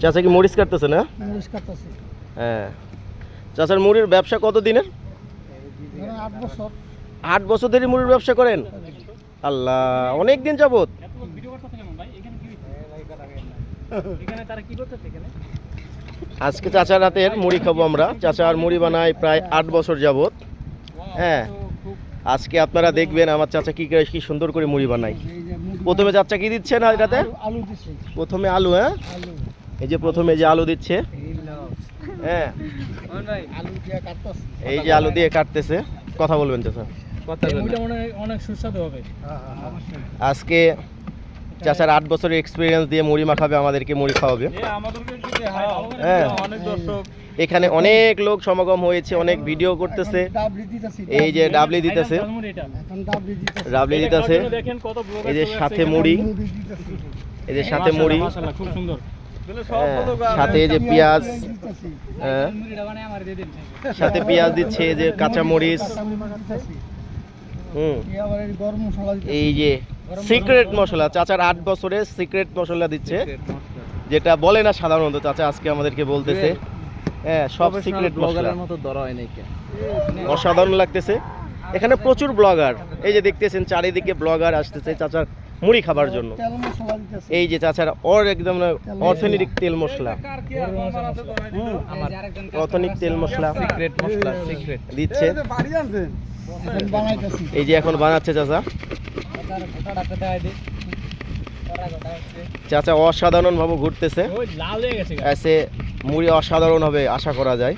চাচা কি মরিচ কাটতেছে না? হ্যাঁ, চাচার মুড়ির ব্যবসা কত দিনের? 8 বছর ধরে মুড়ির ব্যবসা করেন? আল্লাহ, অনেক দিন যাবত। আজকে চাচার হাতের মুড়ি খাবো আমরা। চাচার মুড়ি বানায় প্রায় 8 বছর যাবত। হ্যাঁ, আজকে আপনারা দেখবেন আমার চাচা কি সুন্দর করে মুড়ি বানায়। প্রথমে চাচা কি দিচ্ছে না এটাতে? প্রথমে আলু। হ্যাঁ, এই যে প্রথমে যে আলু দিচ্ছে। হ্যাঁ, এই যে আলু দিয়ে কাটতেছে। কথা বলবেন চাচা। অনেক সুস্বাদু হবে। আজকে চাচার 8 বছরের এক্সপিরিয়েন্স দিয়ে মুড়ি মাখাবে, আমাদেরকে মুড়ি খাওয়াবে। হ্যাঁ, এখানে অনেক লোক সমাগম হয়েছে, অনেক ভিডিও করতেছে। এই যে ডাবলি দিতেছে, এই যে সাথে মুড়ি, এই যে সাথে মুড়ি, সাথে এই যে পেঁয়াজ, সাথে পেঁয়াজ দিচ্ছে, এই যে কাঁচা মরিচ। এই যে সিক্রেট মশলা, চাচার 8 বছরের সিক্রেট মশলা দিচ্ছে, যেটা বলে না সাধারণত। চাচা আজকে আমাদেরকে বলতেছে। হ্যাঁ, সব সিক্রেট মশলার মতো ধরা হয় নাকি। অসাধারণ লাগতেছে। এখানে প্রচুর ব্লগার, এই যে দেখতেছেন চারিদিকে ব্লগার আসতেছে চাচার মুড়ি খাবার জন্য। এই যে চাচার একদম অর্থনৈতিক তেল মশলা, অর্থনৈতিক তেল মশলা দিচ্ছে। এই যে এখন বানাচ্ছে চাচা। চাচা অসাধারণ ভাবে ঘুরতেছে। এসে মুড়ি অসাধারণ হবে আশা করা যায়।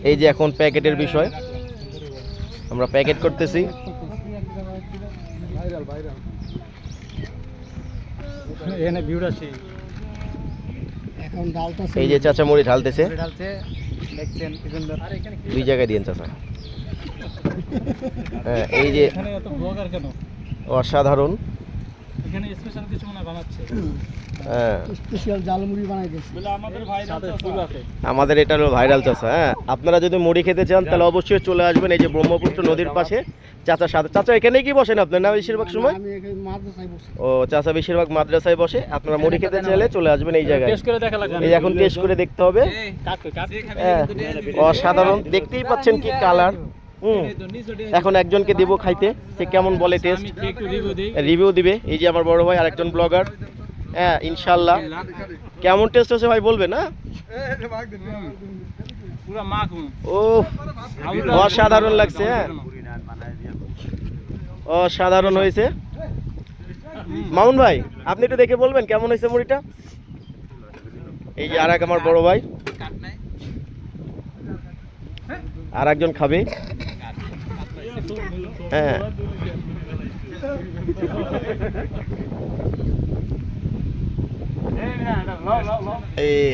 এই যে এখন প্যাকেটের বিষয়, আমরা প্যাকেট করতেছি। এই যে চাচা মুড়ি ঢালতেছে। দুই জায়গায় দিয়েন চাচা। হ্যাঁ, এই যে অসাধারণ। আমাদের এটা হলো ভাইরাল চাচা। হ্যাঁ, আপনারা যদি মুড়ি খেতে চান তাহলে অবশ্যই চলে আসবেন এই যে ব্রহ্মপুত্র নদীর পাশে চাচার সাথে। চাচা এখানে কি বসেন আপনার না বেশিরভাগ সময়? ও, চাচা বেশিরভাগ মাদ্রাসায় বসে। আপনারা মুড়ি খেতে চাইলে চলে আসবেন এই জায়গায়। এই এখন টেস্ট করে দেখতে হবে। হ্যাঁ, অসাধারণ, দেখতেই পাচ্ছেন কি কালার। এখন একজনকে দিব খাইতে, সে কেমন বলে টেস্ট, রিভিউ দিবে। এই যে আমার বড় ভাই আরেকজন ব্লগার। হ্যাঁ, ইনশাল্লাহ কেমন টেস্ট হচ্ছে ভাই বলবে না? ও, অসাধারণ লাগছে। হ্যাঁ, অসাধারণ হয়েছে। মামুন ভাই, আপনি একটু দেখে বলবেন কেমন হয়েছে মুড়িটা? এই যে আর এক আমার বড় ভাই, আর একজন খাবে। হ্যাঁ, এই